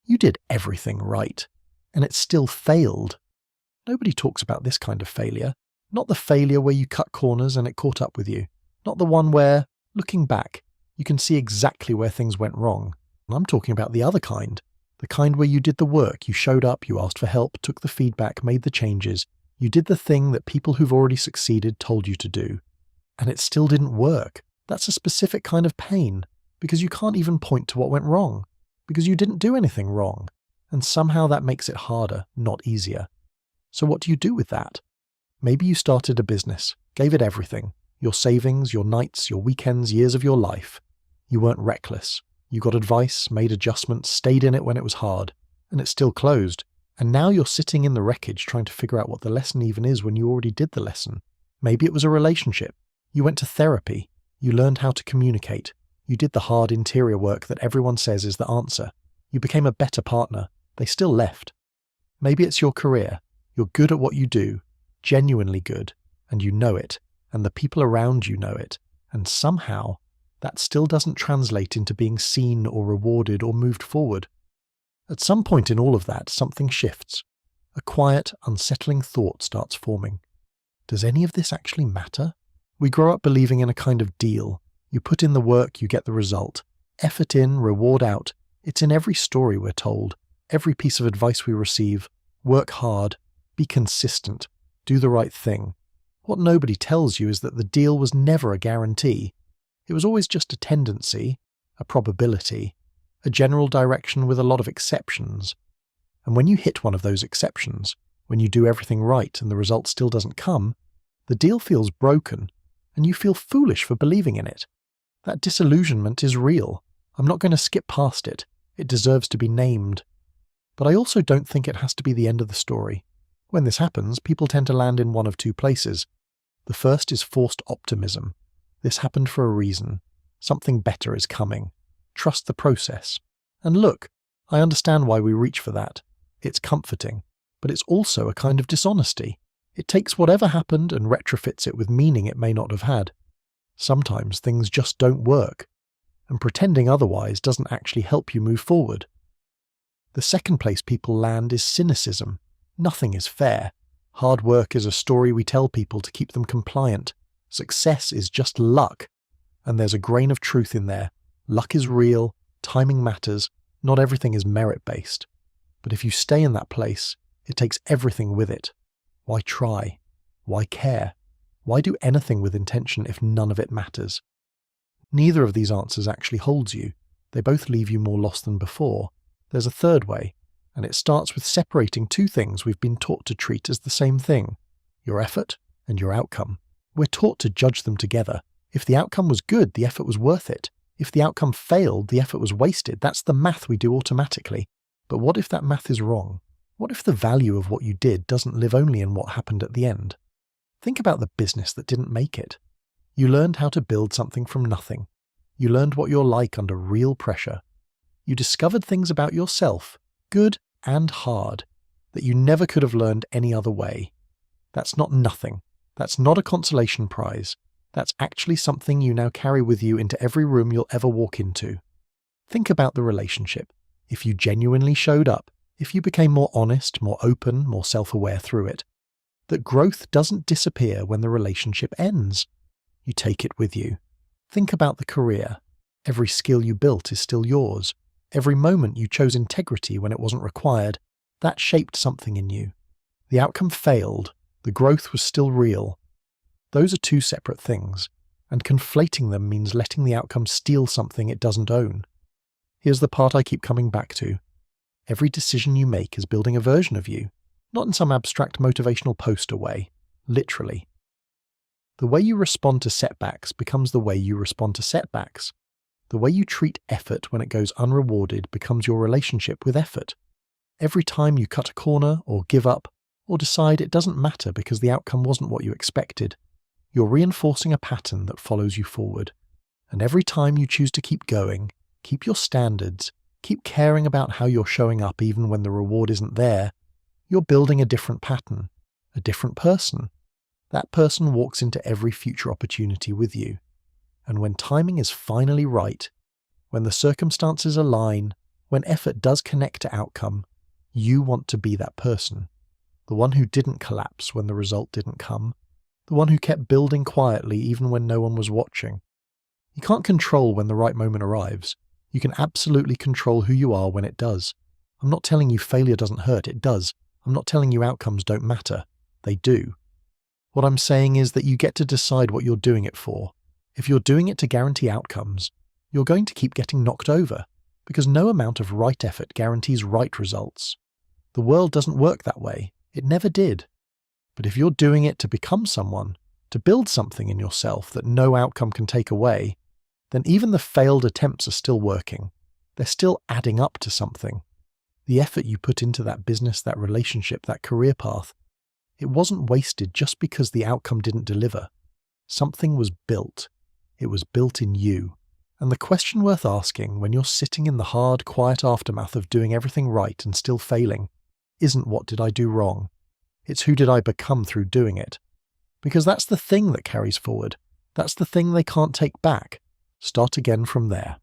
You did everything right, and it still failed. Nobody talks about this kind of failure. Not the failure where you cut corners and it caught up with you. Not the one where, looking back, you can see exactly where things went wrong. I'm talking about the other kind. The kind where you did the work, you showed up, you asked for help, took the feedback, made the changes. You did the thing that people who've already succeeded told you to do. And it still didn't work. That's a specific kind of pain, because you can't even point to what went wrong, because you didn't do anything wrong. And somehow that makes it harder, not easier. So what do you do with that? Maybe you started a business, gave it everything, your savings, your nights, your weekends, years of your life. You weren't reckless. You got advice, made adjustments, stayed in it when it was hard, and it still closed. And now you're sitting in the wreckage trying to figure out what the lesson even is when you already did the lesson. Maybe it was a relationship. You went to therapy. You learned how to communicate. You did the hard interior work that everyone says is the answer. You became a better partner. They still left. Maybe it's your career. You're good at what you do, genuinely good, and you know it, and the people around you know it, and somehow that still doesn't translate into being seen or rewarded or moved forward. At some point in all of that, something shifts. A quiet, unsettling thought starts forming. Does any of this actually matter? We grow up believing in a kind of deal. You put in the work, you get the result. Effort in, reward out. It's in every story we're told, every piece of advice we receive. Work hard, be consistent, do the right thing. What nobody tells you is that the deal was never a guarantee. It was always just a tendency, a probability, a general direction with a lot of exceptions. And when you hit one of those exceptions, when you do everything right and the result still doesn't come, the deal feels broken, and you feel foolish for believing in it. That disillusionment is real. I'm not going to skip past it. It deserves to be named. But I also don't think it has to be the end of the story. When this happens, people tend to land in one of two places. The first is forced optimism. This happened for a reason. Something better is coming. Trust the process. And look, I understand why we reach for that. It's comforting, but it's also a kind of dishonesty. It takes whatever happened and retrofits it with meaning it may not have had. Sometimes things just don't work, and pretending otherwise doesn't actually help you move forward. The second place people land is cynicism. Nothing is fair. Hard work is a story we tell people to keep them compliant. Success is just luck. And there's a grain of truth in there. Luck is real, timing matters, not everything is merit-based. But if you stay in that place, it takes everything with it. Why try? Why care? Why do anything with intention if none of it matters? Neither of these answers actually holds you. They both leave you more lost than before. There's a third way, and it starts with separating two things we've been taught to treat as the same thing: your effort and your outcome. We're taught to judge them together. If the outcome was good, the effort was worth it. If the outcome failed, the effort was wasted. That's the math we do automatically. But what if that math is wrong? What if the value of what you did doesn't live only in what happened at the end? Think about the business that didn't make it. You learned how to build something from nothing. You learned what you're like under real pressure. You discovered things about yourself, good and hard, that you never could have learned any other way. That's not nothing. That's not a consolation prize. That's actually something you now carry with you into every room you'll ever walk into. Think about the relationship. If you genuinely showed up, if you became more honest, more open, more self-aware through it, that growth doesn't disappear when the relationship ends. You take it with you. Think about the career. Every skill you built is still yours. Every moment you chose integrity when it wasn't required, that shaped something in you. The outcome failed. The growth was still real. Those are two separate things, and conflating them means letting the outcome steal something it doesn't own. Here's the part I keep coming back to. Every decision you make is building a version of you, not in some abstract motivational poster way, literally. The way you respond to setbacks becomes the way you respond to setbacks. The way you treat effort when it goes unrewarded becomes your relationship with effort. Every time you cut a corner or give up or decide it doesn't matter because the outcome wasn't what you expected, you're reinforcing a pattern that follows you forward. And every time you choose to keep going, keep your standards, keep caring about how you're showing up even when the reward isn't there, you're building a different pattern, a different person. That person walks into every future opportunity with you. And when timing is finally right, when the circumstances align, When effort does connect to outcome, you want to be that person. The one who didn't collapse when the result didn't come. The one who kept building quietly even when no one was watching. You can't control when the right moment arrives. You can absolutely control who you are when it does. I'm not telling you failure doesn't hurt, it does. I'm not telling you outcomes don't matter. They do. What I'm saying is that you get to decide what you're doing it for. If you're doing it to guarantee outcomes, you're going to keep getting knocked over, because no amount of right effort guarantees right results. The world doesn't work that way. It never did. But if you're doing it to become someone, to build something in yourself that no outcome can take away, then even the failed attempts are still working. They're still adding up to something. The effort you put into that business, that relationship, that career path, it wasn't wasted just because the outcome didn't deliver. Something was built. It was built in you. And the question worth asking when you're sitting in the hard, quiet aftermath of doing everything right and still failing isn't what did I do wrong? It's who did I become through doing it? Because that's the thing that carries forward. That's the thing they can't take back. Start again from there.